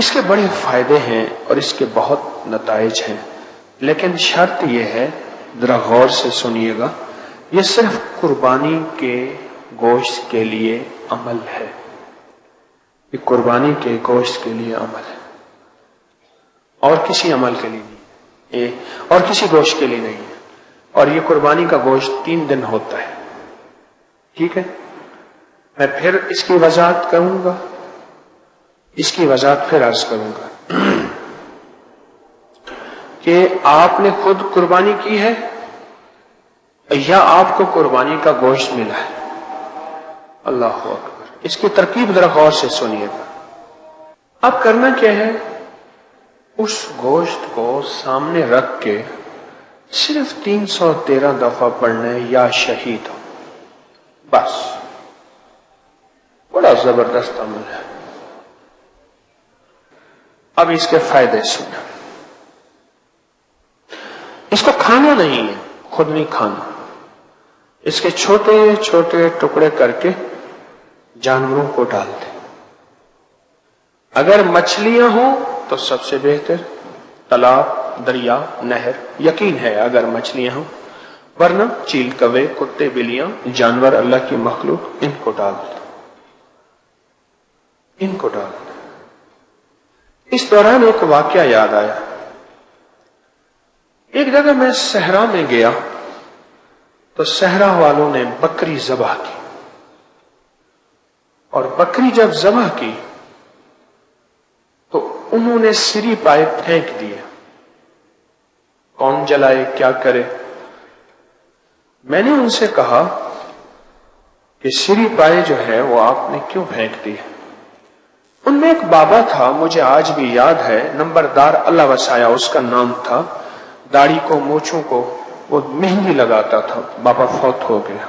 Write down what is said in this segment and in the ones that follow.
اس کے بڑے فائدے ہیں اور اس کے بہت نتائج ہیں، لیکن شرط یہ ہے، ذرا غور سے سنیے گا، یہ صرف قربانی کے گوشت کے لیے عمل ہے، یہ قربانی کے گوشت کے لیے عمل ہے، اور کسی عمل کے لیے نہیں، اور کسی گوشت کے لیے نہیں ہے۔ اور یہ قربانی کا گوشت 3 دن ہوتا ہے، ٹھیک ہے؟ میں پھر اس کی وضاحت کروں گا، اس کی وضاحت پھر عرض کروں گا کہ آپ نے خود قربانی کی ہے یا آپ کو قربانی کا گوشت ملا ہے۔ اللہ اکبر، اس کی ترکیب ذرا غور سے سنیے گا۔ اب کرنا کیا ہے، اس گوشت کو سامنے رکھ کے صرف 313 دفعہ پڑھنا ہے، یا شہید ہو، بس۔ بڑا زبردست عمل ہے۔ اب اس کے فائدے سنیں۔ اس کو کھانا نہیں ہے، خود نہیں کھانا، اس کے چھوٹے چھوٹے ٹکڑے کر کے جانوروں کو ڈال دیں۔ اگر مچھلیاں ہوں تو سب سے بہتر، تالاب، دریا، نہر، یقین ہے اگر مچھلیاں ہوں، ورنہ چیل، کوے، کتے، بلیاں، جانور اللہ کی مخلوق، ان کو ڈال دیں، ان کو ڈال دیں۔ اس دوران ایک واقعہ یاد آیا۔ ایک جگہ میں صحرا میں گیا تو صحرا والوں نے بکری ذبح کی، اور بکری جب ذبح کی تو انہوں نے سری پائے پھینک دیے۔ کون جلائے، کیا کرے؟ میں نے ان سے کہا کہ سری پائے جو ہے وہ آپ نے کیوں پھینک دی؟ ان میں ایک بابا تھا، مجھے آج بھی یاد ہے، نمبردار، اللہ وسایا اس کا نام تھا، داڑھی کو، مونچھوں کو وہ مہندی لگاتا تھا، بابا فوت ہو گیا۔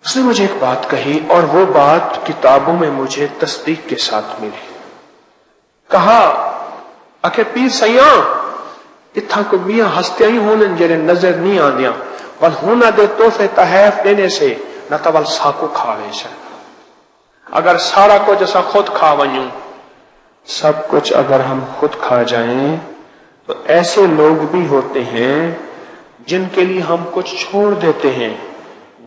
اس نے مجھے ایک بات کہی، اور وہ بات کتابوں میں مجھے تصدیق کے ساتھ ملی۔ کہا کہ پیر سیاں اتھا کو میاں ہستیاں ہی ہونے جڑے نظر نہیں آندیاں، ول ہونا دے تحفے تحائف دینے سے نہ تو ول ساکو کھاوے سے۔ اگر سارا کچھ ایسا خود کھا ونیوں، سب کچھ اگر ہم خود کھا جائیں، تو ایسے لوگ بھی ہوتے ہیں جن کے لیے ہم کچھ چھوڑ دیتے ہیں،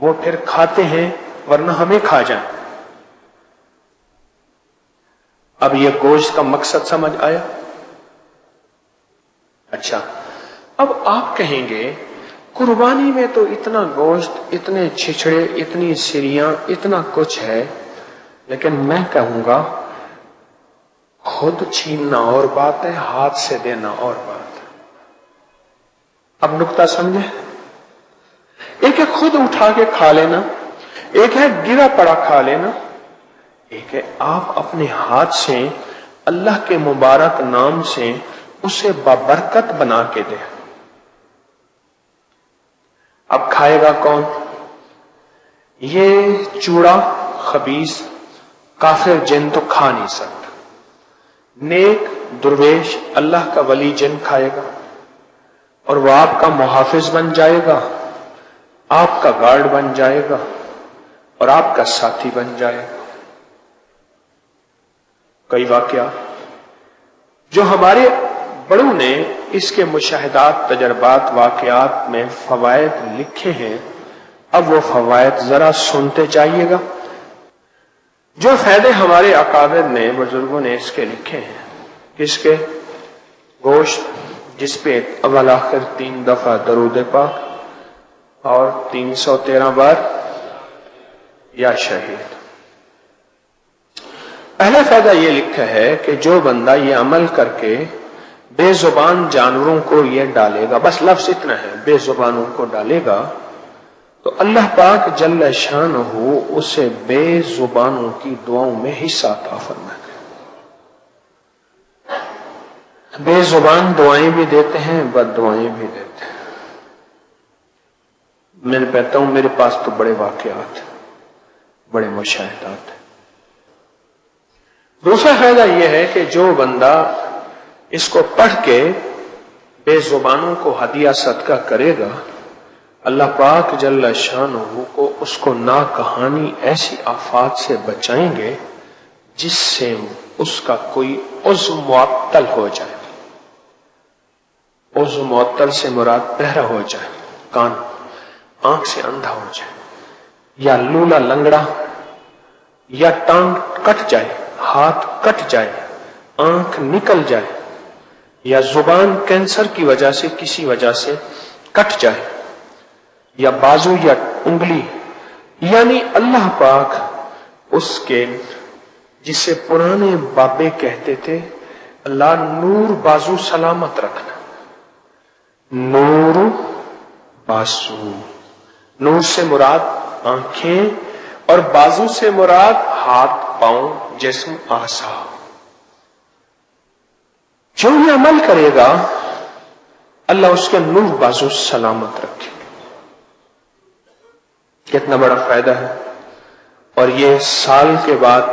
وہ پھر کھاتے ہیں ورنہ ہمیں کھا جائیں۔ اب یہ گوشت کا مقصد سمجھ آیا؟ اچھا، اب آپ کہیں گے قربانی میں تو اتنا گوشت، اتنے چھچڑے، اتنی سریاں، اتنا کچھ ہے، لیکن میں کہوں گا خود چھیننا اور بات ہے، ہاتھ سے دینا اور بات ہے۔ اب نقطہ سمجھے؟ ایک ہے خود اٹھا کے کھا لینا، ایک ہے گرا پڑا کھا لینا، ایک ہے آپ اپنے ہاتھ سے اللہ کے مبارک نام سے اسے بابرکت بنا کے دیں۔ اب کھائے گا کون؟ یہ چوڑا، خبیث، کافر جن تو کھا نہیں سکتا۔ نیک، درویش، اللہ کا ولی جن کھائے گا، اور وہ آپ کا محافظ بن جائے گا، آپ کا گارڈ بن جائے گا، اور آپ کا ساتھی بن جائے گا۔ کئی واقعہ جو ہمارے بڑوں نے اس کے مشاہدات، تجربات، واقعات میں فوائد لکھے ہیں، اب وہ فوائد ذرا سنتے جائیے گا۔ جو فائدے ہمارے اکابر نے، بزرگوں نے اس کے لکھے ہیں، کس کے؟ گوشت جس پہ اول آخر 3 دفعہ درود پاک اور 313 بار یا شہید۔ پہلا فائدہ یہ لکھا ہے کہ جو بندہ یہ عمل کر کے بے زبان جانوروں کو یہ ڈالے گا، بس لفظ اتنا ہے، بے زبانوں کو ڈالے گا، تو اللہ پاک جل شانہ اسے بے زبانوں کی دعاؤں میں حصہ عطا فرمائے گا۔ بے زبان دعائیں بھی دیتے ہیں، بد دعائیں بھی دیتے ہیں۔ میں کہتا ہوں میرے پاس تو بڑے واقعات ہیں، بڑے مشاہدات ہیں۔ دوسرا فائدہ یہ ہے کہ جو بندہ اس کو پڑھ کے بے زبانوں کو ہدیہ صدقہ کرے گا، اللہ پاک جل شانہ کو اس کو ناکہانی ایسی آفات سے بچائیں گے جس سے اس کا کوئی عضو معطل ہو جائے. عضو معطل سے مراد بہرا ہو جائے، کان، آنکھ سے اندھا ہو جائے، یا لولا لنگڑا، یا ٹانگ کٹ جائے، ہاتھ کٹ جائے، آنکھ نکل جائے، یا زبان کینسر کی وجہ سے کسی وجہ سے کٹ جائے، یا بازو یا انگلی، یعنی اللہ پاک اس کے جسے پرانے بابے کہتے تھے اللہ نور بازو سلامت رکھنا. نور بازو، نور سے مراد آنکھیں اور بازو سے مراد ہاتھ، پاؤں، جسم، اعضاء. جو یہ عمل کرے گا اللہ اس کے نور بازو سلامت رکھے. کتنا بڑا فائدہ ہے. اور یہ سال کے بعد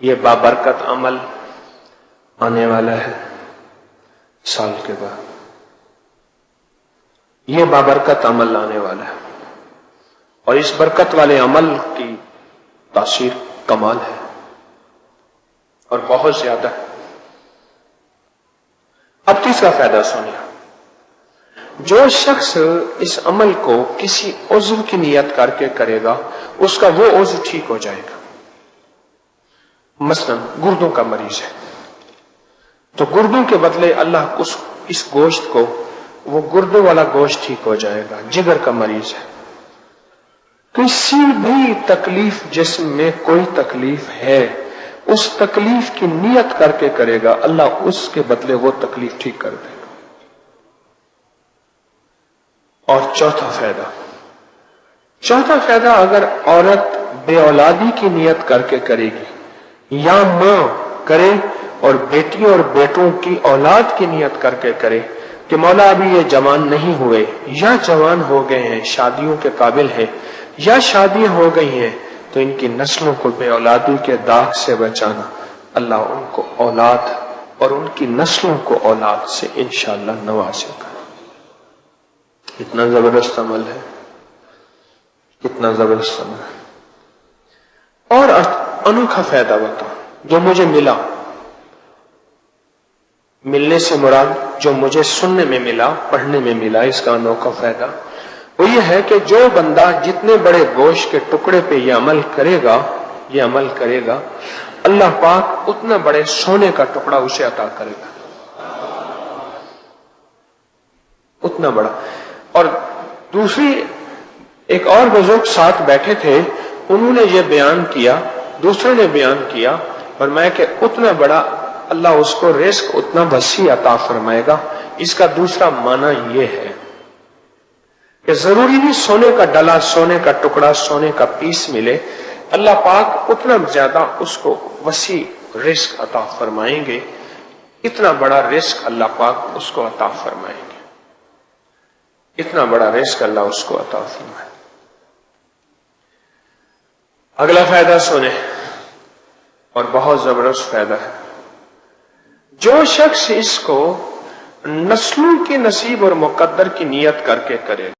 یہ بابرکت عمل آنے والا ہے. سال کے بعد یہ بابرکت عمل آنے والا ہے، اور اس برکت والے عمل کی تاثیر کمال ہے اور بہت زیادہ ہے. اب تیسرا فائدہ سنیے. جو شخص اس عمل کو کسی عضو کی نیت کر کے کرے گا اس کا وہ عضو ٹھیک ہو جائے گا. مثلا گردوں کا مریض ہے تو گردوں کے بدلے اللہ اس گوشت کو، وہ گردوں والا گوشت ٹھیک ہو جائے گا. جگر کا مریض ہے، کسی بھی تکلیف جسم میں کوئی تکلیف ہے اس تکلیف کی نیت کر کے کرے گا اللہ اس کے بدلے وہ تکلیف ٹھیک کر دے گا. اور چوتھا فائدہ اگر عورت بے اولادی کی نیت کر کے کرے گی یا ماں کرے اور بیٹیوں اور بیٹوں کی اولاد کی نیت کر کے کرے کہ مولا ابھی یہ جوان نہیں ہوئے یا جوان ہو گئے ہیں، شادیوں کے قابل ہیں یا شادیاں ہو گئی ہیں، تو ان کی نسلوں کو بے اولادی کے داغ سے بچانا، اللہ ان کو اولاد اور ان کی نسلوں کو اولاد سے انشاءاللہ نوازے گا. کتنا زبردست عمل ہے، کتنا زبردست عمل ہے. اور انوکھا فائدہ بتا جو مجھے ملا، ملنے سے مراد جو مجھے سننے میں ملا، پڑھنے میں ملا، اس کا انوکھا فائدہ وہ یہ ہے کہ جو بندہ جتنے بڑے گوشت کے ٹکڑے پہ یہ عمل کرے گا اللہ پاک اتنا بڑے سونے کا ٹکڑا اسے عطا کرے گا، اتنا بڑا. اور دوسری ایک اور بزرگ ساتھ بیٹھے تھے، انہوں نے یہ بیان کیا، دوسرے نے بیان کیا، اور میں کہ اتنا بڑا اللہ اس کو رزق اتنا وسیع عطا فرمائے گا. اس کا دوسرا معنی یہ ہے کہ ضروری نہیں سونے کا ڈلا، سونے کا ٹکڑا، سونے کا پیس ملے، اللہ پاک اتنا زیادہ اس کو وسیع رزق عطا فرمائیں گے. اتنا بڑا رزق اللہ پاک اس کو عطا فرمائیں گے، اتنا بڑا رزق اللہ اس کو عطا فرمائے. اگلا فائدہ سنیں، اور بہت زبردست فائدہ ہے. جو شخص اس کو نسلوں کی نصیب اور مقدر کی نیت کر کے کرے